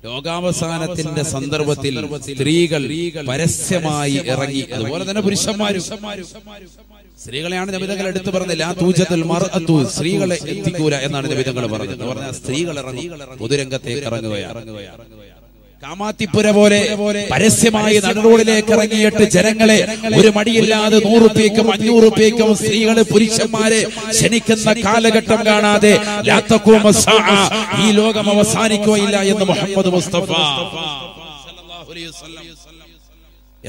ലോകാവസാനത്തിന്റെ സന്ദർഭത്തിൽ സ്ത്രീകൾ പരസ്യമായി ഇറങ്ങി, അതുപോലെ തന്നെ പുരുഷന്മാരും. സ്ത്രീകളെയാണ് നബിതങ്ങൾ എടുത്തു പറഞ്ഞത്, ലാ തൂജത്തുൽ മർഅതു, സ്ത്രീകളെ എത്തിക്കൂല എന്നാണ് നബിതങ്ങൾ പറഞ്ഞത്. പറഞ്ഞാൽ സ്ത്രീകൾ ഇറങ്ങി പൊതുരംഗത്തേക്ക് ഇറങ്ങുകയാണ്. കാമാത്തിപ്പുര പോലെ പരസ്യമായി നടുറോഡിലേക്ക് ഇറങ്ങിയിട്ട് ജനങ്ങളെ ഒരു മടിയില്ലാതെ 100 രൂപയ്ക്കും 500 രൂപയ്ക്കും സ്ത്രീകള് പുരുഷന്മാരെ ക്ഷണിക്കുന്ന കാലഘട്ടം കാണാതെ ഈ ലോകം അവസാനിക്കുകയില്ല എന്ന് മുഹമ്മദ് മുസ്തഫ സല്ലല്ലാഹു അലൈഹി വസല്ലം.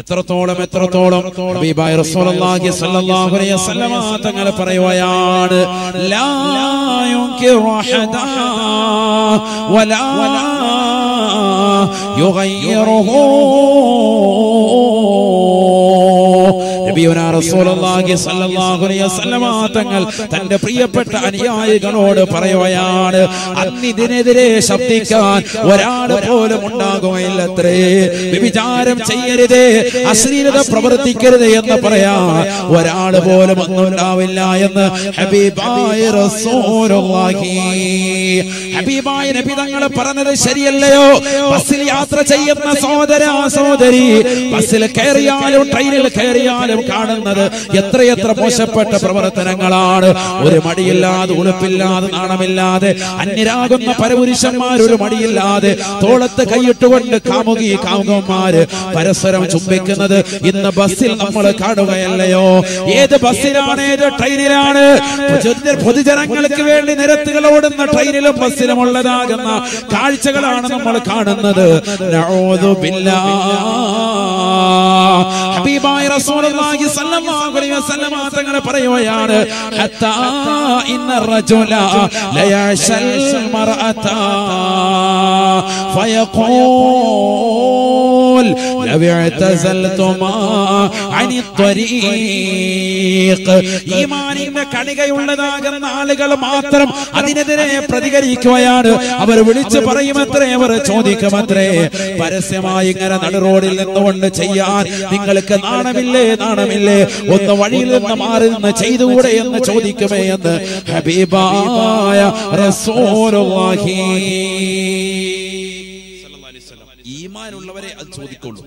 എത്രത്തോളം ഹബീബായ റസൂലുള്ളാഹി സ്വല്ലല്ലാഹു അലൈഹി വസല്ലം തങ്ങൾ പറയുകയാണ്, ലാ യുൻകിറു ഹദാ വലാ യുഗയ്യിറുഹു. നബിയുനാ റസൂലുള്ളാഹി സ്വല്ലല്ലാഹു അലൈഹി വസല്ലം തങ്ങൾ തന്റെ പ്രിയപ്പെട്ട അനുയായികളോട് പറയുകയാണ്, അന്നിതിനെതിരെ ശബ്ദിക്കാൻ ഒരാൾ പോലും ഉണ്ടാകുകയില്ലത്രേ. വ്യഭിചാരം ചെയ്യരുത്, അശ്ലീലത പ്രവർത്തിക്കരുത് എന്ന് പറയാൻ ഒരാൾ പോലും ഒന്നുണ്ടാവില്ല എന്ന് ഹബീബായ റസൂലുള്ളാഹി. ഹബീബായ നബി തങ്ങൾ പറഞ്ഞത് ശരിയല്ലയോ? ബസ്സിൽ യാത്ര ചെയ്യുന്ന സഹോദര സഹോദരി, ബസ്സിൽ കയറിയാലും ട്രെയിനിൽ കയറിയാലും കാണുന്നത് എത്രയെത്ര മോശപ്പെട്ട പ്രവർത്തനങ്ങളാണ്. ഒരു മടിയില്ലാതെ, ഉളുപ്പില്ലാതെ, നാണമില്ലാതെ അന്യരാകുന്ന പരപുരുഷന്മാർ ഒരു മടിയില്ലാതെ തോളത്ത് കൈയിട്ടുകൊണ്ട് കാമുകന്മാര് പരസ്പരം ചുംബിക്കുന്നത് ഇന്ന് ബസ്സിൽ നമ്മൾ കാണുകയല്ലയോ? ഏത് ബസ്സിലാണ്, ഏത് ട്രെയിനിലാണ്? പൊതുജനങ്ങൾക്ക് വേണ്ടി നിരത്തുകൾ ഓടുന്ന ട്രെയിനിലും ബസ്സിലും ഉള്ളതാകുന്ന കാഴ്ചകളാണ് നമ്മൾ കാണുന്നത്. നഊദു ബില്ലാഹ്. ഹബീബായ റസൂലുള്ളാഹി സ്വല്ലല്ലാഹു അലൈഹി വസല്ലം തങ്ങൾ പറയുകയാണ്, ഹത്താ ഇന്ന റജുല ലയശൽ മർഅത ഫയഖൂൽ ലൗ ഇഅ്തസൽതുമാ അനി ത്വരീഖ്. ഈമാനിന്റെ കണികയുള്ളതാകുന്ന ആളുകൾ മാത്രം അതിനെതിരെ പ്രതികരിക്കുകയാണ്. അവർ വിളിച്ചു പറയുമത്രേ, അവർ ചോദിക്കുമത്രേ, പരസ്യമായി ഇങ്ങനെ നടുറോഡിൽ നിന്നുകൊണ്ട് ചെയ്യാൻ നിങ്ങൾക്ക് നാണമില്ലേ? ഒന്ന് വഴിയിൽ നിന്ന് മാറി നിന്ന് ചെയ്തുകൂടെ എന്ന് ചോദിക്കുമേ എന്ന് ഹബീബായ റസൂലുള്ളാഹി. ഈമാനുള്ളവരെ അത് ചോദിക്കുള്ളൂ,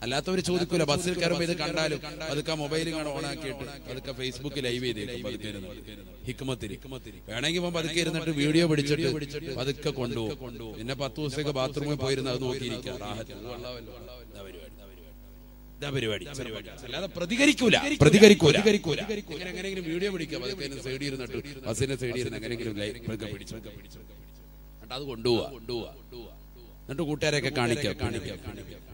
അല്ലാത്തവര് ചോദിക്കൂല. ബസ്സിൽ കയറുമ്പോ ഇത് കണ്ടാലും അതൊക്കെ മൊബൈൽ ഓണാക്കിയിട്ട് അതൊക്കെ ഫേസ്ബുക്കിൽ ലൈവ് ചെയ്തേക്കും. ഹിക്മത്തിരി വേണമെങ്കിൽ പതുക്കെ ഇരുന്നിട്ട് വീഡിയോ പിടിച്ചിട്ട് അതൊക്കെ കൊണ്ടുപോകും. പിന്നെ 10 ദിവസമൊക്കെ ബാത്റൂമിൽ പോയിരുന്ന അത് നോക്കിയിരിക്കാം. അല്ലാതെ പ്രതികരിക്കൂല. എങ്ങനെയെങ്കിലും വീഡിയോ പിടിക്കാം, അതൊക്കെ സൈഡിൽ ഇരുന്നിട്ട് ബസ്സിന്റെ സൈഡിൽ ഇരുന്ന് എങ്ങനെയെങ്കിലും പിടിച്ചു അത് കൊണ്ടുപോവാ, എന്നിട്ട് കൂട്ടുകാരെയൊക്കെ കാണിക്കാം.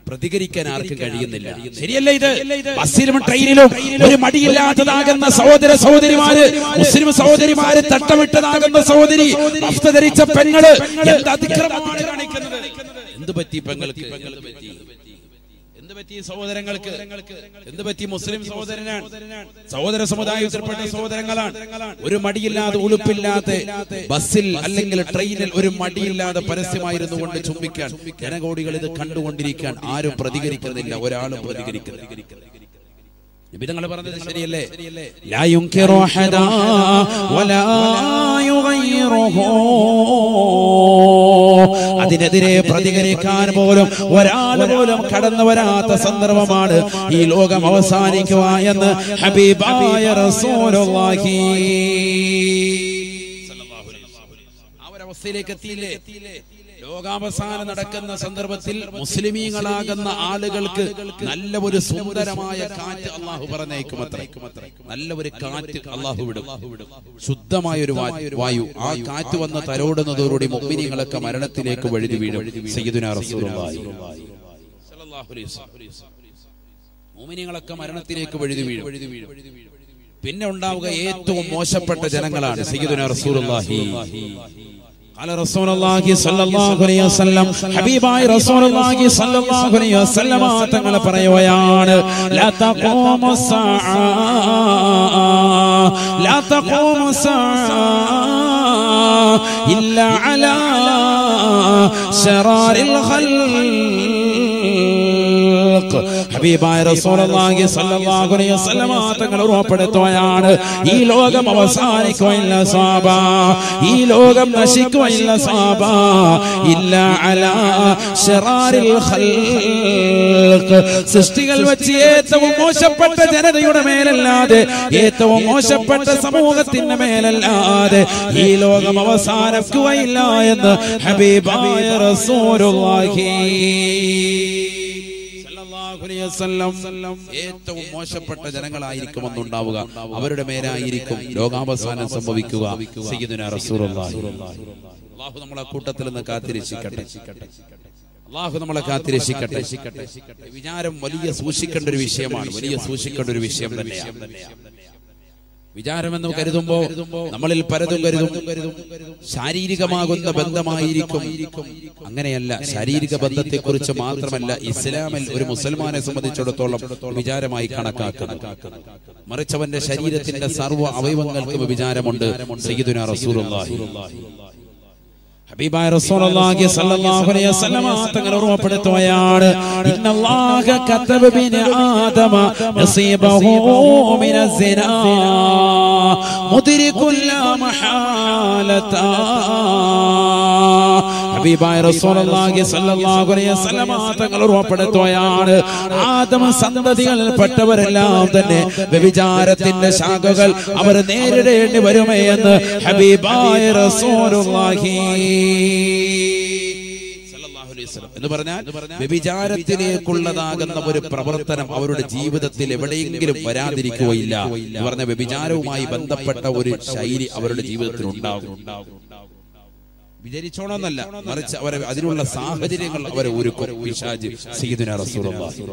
പ്രതികരിക്കാൻ ആർക്കും കഴിയുന്നില്ല. ശരിയല്ല ഇത്? ബസ്സിലും ട്രെയിനിലും ഒരു മടിയില്ലാത്തതാകുന്ന സഹോദര സഹോദരിമാര്, മുസ്ലിം സഹോദരിമാര്, തട്ടമിട്ടതാകുന്ന സഹോദരി, വസ്ത്ര ധരിച്ച പെങ്ങള് എന്ത് അതിക്രമമാണ് കാണിക്കുന്നത്? എന്ത് പറ്റി പെങ്ങൾക്ക്? എന്ത് പറ്റി സഹോദരങ്ങൾക്ക്? എന്ത് പറ്റി മുസ്ലിം സഹോദരനാണ്? സഹോദര സമുദായത്തിൽപ്പെട്ട സഹോദരങ്ങളാണ്. ഒരു മടിയില്ലാതെ, ഉളുപ്പില്ലാതെ ബസ്സിൽ അല്ലെങ്കിൽ ട്രെയിനിൽ ഒരു മടിയില്ലാതെ പരസ്യമായിരുന്നു കൊണ്ട് ചുംബിക്കാൻ ജനകോടികൾ ഇത് കണ്ടുകൊണ്ടിരിക്കാൻ ആരും പ്രതികരിക്കുന്നില്ല, ഒരാളും പ്രതികരിക്കുന്നില്ല. നബിതങ്ങൾ പറഞ്ഞത് ശരിയല്ലേ? ലാ യുൻകിറു ഹദാ വലാ യുഗയ്യിറുഹു. അതിനെതിരെ പ്രതികരിക്കാൻ പോലും ഒരാൾ പോലും കടന്നു വരാത്ത സന്ദർഭമാണ് ഈ ലോകം അവസാനിക്കുക എന്ന് ഹബീബായ റസൂലുള്ളാഹി. ആ ഒരവസ്ഥയിലേക്ക് എത്തിയില്ലേ? ലോകാവസാനം നടക്കുന്ന സന്ദർഭത്തിൽ മുസ്ലിമീങ്ങളാകുന്ന ആളുകൾക്ക് നല്ല ഒരു സുന്ദരമായ കാറ്റ് അള്ളാഹു പറഞ്ഞേക്കുമത്രേ. നല്ല ഒരു കാറ്റ് അള്ളാഹു വിടും, ശുദ്ധമായ ഒരു വായു. ആ കാറ്റ് വന്ന് തലോടുന്നതോടുകൂടി മുഅ്മിനീങ്ങളൊക്കെ മരണത്തിലേക്ക് വഴുതി വീഴും. സയ്യിദുനാ റസൂലുള്ളാഹി സ്വല്ലല്ലാഹു അലൈഹി വസല്ലം. മുഅ്മിനീങ്ങളൊക്കെ മരണത്തിലേക്ക് വഴുതി വീഴും. പിന്നെ ഉണ്ടാവുക ഏറ്റവും മോശപ്പെട്ട ജനങ്ങളാണ്. സയ്യിദുനാ റസൂലുള്ളാഹി على رسول الله صلى الله عليه وسلم. حبيباي رسول الله صلى الله عليه وسلم തങ്ങൾ പറയുകയാണ്, لا تقوم الساعة لا تقوم الساعة إلا على شرار الخلق. ഹബീബായ റസൂലുള്ളാഹി സ്വല്ലല്ലാഹു അലൈഹി വസല്ലം തങ്ങൾ ഉറപ്പെടുത്തുകയാണ് ഈ ലോകം അവസാനിക്കുകയില്ല സഹാബ ഈ ലോകം നശിക്കുകയില്ല സഹാബ ഇല്ല അലാ ശറാരിൽ ഖൽഖ് സൃഷ്ടികൾ വെച്ച് ഏറ്റവും മോശപ്പെട്ട ജനതയുടെ മേലല്ലാതെ ഏറ്റവും മോശപ്പെട്ട സമൂഹത്തിന്റെ മേലല്ലാതെ ഈ ലോകം അവസാനിക്കുകയില്ല എന്ന് ഹബീബായ റസൂലുള്ളാഹി സ്വല്ലല്ലാഹു അലൈഹി വസല്ലം ഏറ്റവും മോശപ്പെട്ട ജനങ്ങളായിരിക്കുമെന്നുണ്ടാവുക അവരുടെ മേലായിരിക്കും ലോകാവസാനം സംഭവിക്കുക സയ്യിദുനാ റസൂലുള്ളാഹി അല്ലാഹു നമ്മളെ കൂട്ടത്തിൽ നിന്ന് കാത്തിരക്ഷിക്കട്ടെ അല്ലാഹു നമ്മളെ കാത്തിരക്ഷിക്കട്ടെ വിചാരം വലിയ സൂക്ഷിക്കേണ്ട ഒരു വിഷയമാണ് വലിയ സൂക്ഷിക്കേണ്ട ഒരു വിഷയം തന്നെയാണ് വിചാരമെന്ന് കരുതുമ്പോ നമ്മളിൽ പലതും കരുതും ശാരീരികമാകുന്ന ബന്ധമായിരിക്കും അങ്ങനെയല്ല ശാരീരിക ബന്ധത്തെക്കുറിച്ച് മാത്രമല്ല ഇസ്ലാമിൽ ഒരു മുസൽമാനെ സംബന്ധിച്ചിടത്തോളം വിചാരമായി കണക്കാക്കുന്നത് മറിച്ച് അവന്റെ ശരീരത്തിന്റെ സർവ്വ അവയവങ്ങൾക്കും വിചാരമുണ്ട് സയ്യിദുനാ റസൂലുള്ളാഹി ഹബീബായ റസൂലുള്ളാഹി സ്വല്ലല്ലാഹു അലൈഹി വസല്ലം തങ്ങൾ ഓർമ്മപ്പെടുത്തുകയാണ് ഇന്നല്ലാഹ കതബ ബിനി ആദമ നസീബഹു മിനസ് സിനാ മുദ്രികുൽ ലാ മഹാലത ഹബീബായ റസൂലുള്ളാഹി സ്വല്ലല്ലാഹു അലൈഹി വസല്ലം തങ്ങൾ ഓർമ്മപ്പെടുത്തുകയാണ് ആദമ സന്തതികളിൽപ്പെട്ടവരെല്ലാം തന്നെ വ്യഭിചാരത്തിന്റെ ശാഖകൾ അവർ നേരിടേണ്ടി വരുമേ എന്ന് ഹബീബായ റസൂലുള്ളാഹി എന്ന് പറഞ്ഞാൽ വ്യഭിചാരത്തിലേക്കുള്ളതാകുന്ന ഒരു പ്രവർത്തനം അവരുടെ ജീവിതത്തിൽ എവിടെയെങ്കിലും വരാതിരിക്കുകയില്ല എന്ന് പറഞ്ഞ വ്യഭിചാരവുമായി ബന്ധപ്പെട്ട ഒരു ശൈലി അവരുടെ ജീവിതത്തിൽ ഉണ്ടാകും വിചാരിച്ചോണമെന്നല്ല മറിച്ച് അവരെ അതിനുള്ള സാഹചര്യങ്ങൾ അവരെ ഒരുക്കും പിശാച് സയ്യിദുനാ റസൂലുള്ളാഹി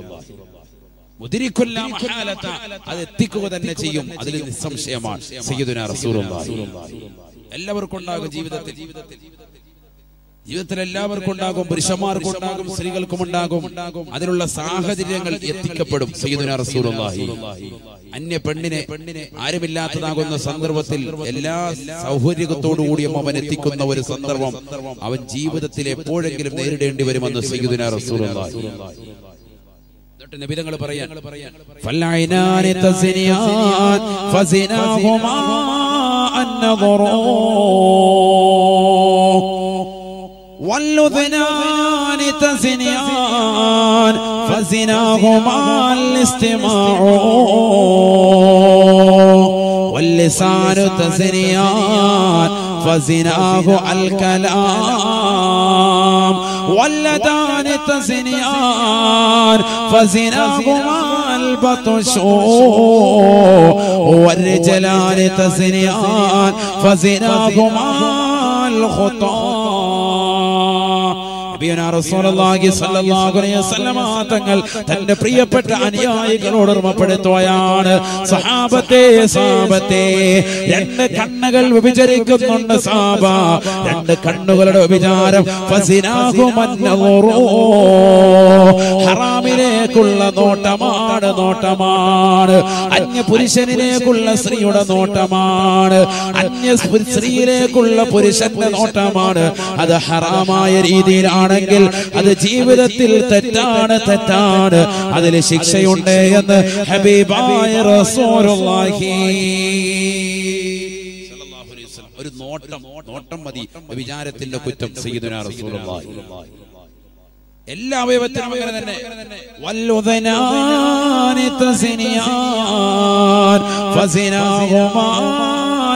മുദ്രികുൽ ലാ മഹാലത അത് എത്തിക്കുക തന്നെ ചെയ്യും അതിൽ നിസ്സംശയമാണ് സയ്യിദുനാ റസൂലുള്ളാഹി എല്ലാവർക്കും ഉണ്ടാകും ജീവിതത്തിൽ എല്ലാവർക്കും ഉണ്ടാകും പുരുഷന്മാർക്കും ഉണ്ടാകും സ്ത്രീകൾക്കും ഉണ്ടാകും അതിനുള്ള സാഹചര്യങ്ങൾ എത്തിക്കപ്പെടും സയ്യിദുനാ റസൂലുള്ളാഹി അന്യ പെണ്ണിനെ ആരുമില്ലാത്തതാകുന്ന സന്ദർഭത്തിൽ എല്ലാ സൗകര്യത്തോടുകൂടിയും അവൻ എത്തിക്കുന്ന ഒരു സന്ദർഭം അവൻ ജീവിതത്തിൽ എപ്പോഴെങ്കിലും നേരിടേണ്ടി വരുമെന്ന് സയ്യിദുനാ റസൂലുള്ളാഹി നബി തങ്ങൾ പറയാൻ ഫൽഐനാനി തസ്നിയാൻ ഫസിനാഹുമാ അന്നദറു واللذنان تزنيان فزناهما الاستماع واللسان تزنيان فزناه الكلام واليدان تزنيان فزناهما البطش والرجلان تزنيان فزناهما الخطا തങ്ങൾ തന്റെ പ്രിയപ്പെട്ട അനുയായികളോട് ഓർമ്മപ്പെടുത്തുകയാണ് സഹാബത്തെ രണ്ട് കണ്ണുകൾ വ്യഭിചരിക്കുന്നുണ്ട് സഹാബ രണ്ട് കണ്ണുകളുടെ വ്യഭിചാരം ഹറാമിലേക്കുള്ള നോട്ടമാണ് അന്യ പുരുഷനിലേക്കുള്ള സ്ത്രീയുടെ നോട്ടമാണ് അന്യ സ്ത്രീയിലേക്കുള്ള പുരുഷന്റെ നോട്ടമാണ് അത് ഹറാമായ രീതിയിലാണ് ണെങ്കിൽ അത് ജീവിതത്തിൽ തെറ്റാണ് അതിൽ ശിക്ഷയുണ്ട് എന്ന് ഹബീബായ റസൂലുള്ളാഹി സ്വല്ലല്ലാഹു അലൈഹി വസല്ലം ഒരു നോട്ടം മതി വിചാരത്തിന്റെ കുറ്റം സയ്യിദുനാ റസൂലുള്ളാഹി എല്ലാ അവയവത്തിനും അങ്ങനെ തന്നെ വല്ലുദനാനി തസ്നിയാൻ ഫസിനാഹുമാ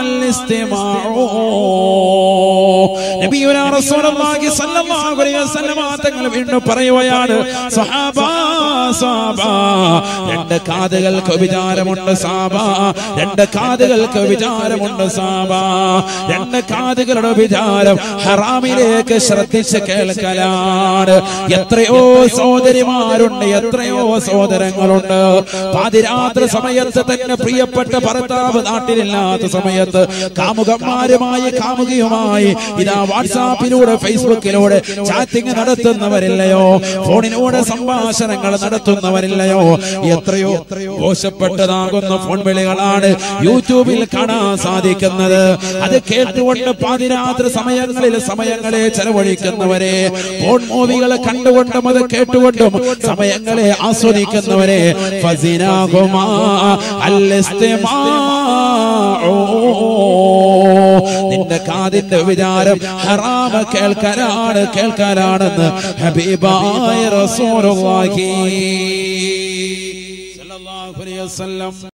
الاستماع നബിയുനാ റസൂലുള്ളാഹി സ്വല്ലല്ലാഹു അലൈഹി വസല്ലം തങ്ങൾ വീണ്ടും പറയുകയാണ് സഹാബ രണ്ട് കാതുകൾക്ക് വിചാരമുണ്ട് സഹാബ രണ്ട് കാതുകൾക്ക് വിചാരമുണ്ട് സഹാബ രണ്ട് കാതുകളുടെ വിചാരം ഹറാമിലേക്ക് ശ്രദ്ധിച്ച് കേൾക്കലാണ് എത്രയോ സഹോദരിമാരുണ്ട് എത്രയോ സഹോദരങ്ങളുണ്ട് പാതിരാത്രി സമയത്ത് തന്നെ പ്രിയപ്പെട്ട ഭർത്താവ് നാട്ടിലില്ലാത്ത സമയത്ത് കാമുകന്മാരുമായി കാമുകിയുമായി ഇതാ വാട്സാപ്പിലൂടെ ഫേസ്ബുക്കിലൂടെ ചാറ്റിംഗ് നടത്തുന്നവരില്ലയോ? ഫോണിലൂടെ സംഭാഷണങ്ങൾ നടത്തുന്നവരില്ലയോ? എത്രയോ മോശപ്പെട്ടതാകുന്ന ഫോൺ വിളികളാണ് യൂട്യൂബിൽ കാണാൻ സാധിക്കുന്നത്. അത് കേട്ടുകൊണ്ട് പാതിരാത്രി സമയങ്ങളെ ചെലവഴിക്കുന്നവരെ, ഫോൺ മൂവികളെ കണ്ടുകൊണ്ടും അത് കേട്ടുകൊണ്ടും സമയങ്ങളെ ആസ്വദിക്കുന്നവരെ, ഫസിനാഹുമാ അൽ-ഇസ്തിമാഉ, നിന്റെ കാതിന്റെ വിചാരം ഹറാമ കേൾക്കാനാണെന്ന് ഹബീബായ റസൂലുള്ളാഹി സ്വല്ലല്ലാഹു അലൈഹി വസല്ലം